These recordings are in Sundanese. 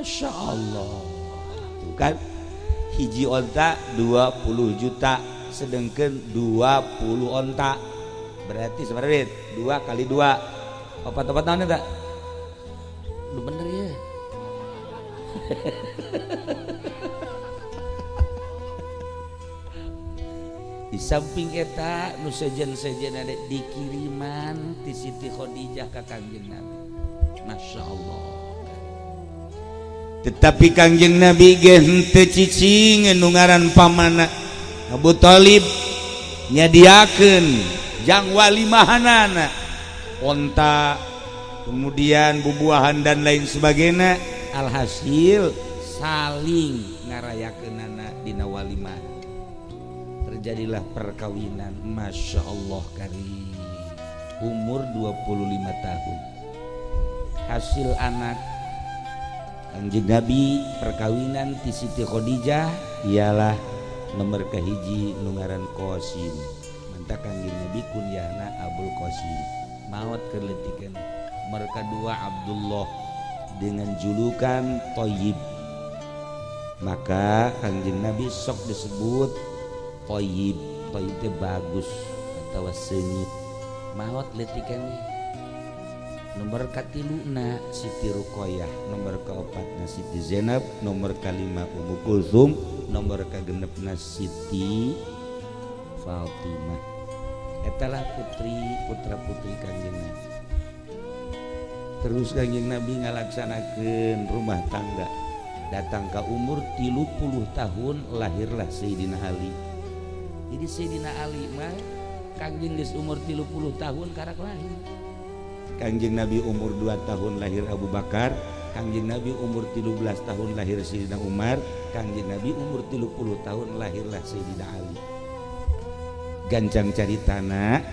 Masya Allah. Tuh kan hiji onta 20 juta sedangkan 20 onta berarti sebenarnya 2 kali 2 opat-opat tahun tak? Lu bener ya. Di samping eta nu sejen-sejen ada dikiriman ti Siti Khadijah ka Kangjeng Nabi. Masya Allah. Tetapi Kangjeng Nabi ge henteu cicing nu ngaran pamana Abu Thalib nyadiakeun jang walimahanana onta kemudian bubuahan dan lain sebagainya. Alhasil saling ngarayakeunana dina walimah. Terjadilah perkawinan. Masya Allah karim. Umur 25 tahun hasil anak Kangjeng Nabi perkawinan ti Siti Khadijah ialah nomor kahiji nu ngaran Qasim. Mantap Kangjeng Nabi kunyahna Abul Qasim. Maot kerletikeun. Nomor kedua Abdullah dengan julukan Thayyib. Maka Kangjeng Nabi sok disebut Thayyib. Thayyib teh bagus atawa senyit. Maot letikeun. Nomor katiluna Siti Ruqayyah, nomor kaopatna Siti Zainab, nomor kalima Ummu Kulsum, nomor kagenepna Siti Fatimah. Etalah putra putri Kangjeng Nabi. Terus Kangjeng Nabi ngalaksanakeun rumah tangga. Datang ke umur 30 tahun lahirlah Sayyidina Ali. Jadi Sayyidina Ali mah Kangjeng geus umur 30 tahun karak lahir. Kangjeng Nabi umur 2 tahun lahir Abu Bakar, Kangjeng Nabi umur 13 tahun lahir Sayyidina Umar, Kangjeng Nabi umur 30 tahun lahirlah Sayyidina Ali. Gancang caritana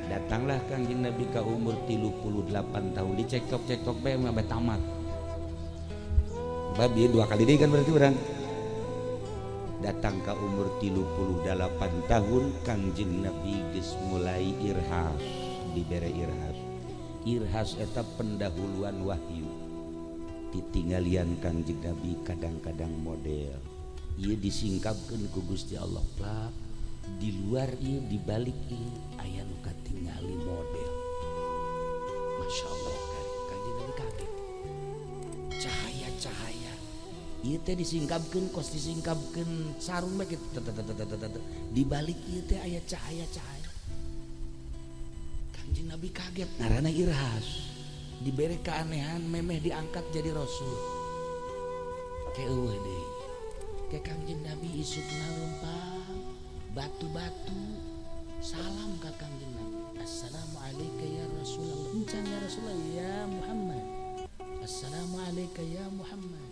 datanglah Kangjeng Nabi ke umur 38 tahun dicektok-cektok bae sampai tamat. Babi 2 kali deui kan berarti urang. Datang ke umur 38 tahun Kangjeng Nabi geus mulai irhas, dibere irhas. Irhas eta pendahuluan wahyu. Ditinggalian Kangjeng Nabi kadang-kadang model. Ieu disingkapkeun ku Gusti Allah plak. Di luar ieu di balik ieu aya nu katingali model. Masya Allah Kangjeng Nabi kaget. Cahaya-cahaya. Ieu teh disingkapkeun kos disingkapkeun sarung mah kitu. Di balik ieu teh aya cahaya-cahaya. Kangjeng Nabi kaget ngaranna irhas. Dibere keanehan memeh diangkat jadi rasul. Ke eueuh deui. Ke Kangjeng Nabi isukna leumpang batu-batu salam ka Kangjeng Nabi. Assalamu alayka ya Rasulullah. Encan ya Rasulullah ya Muhammad. Assalamu alayka ya Muhammad.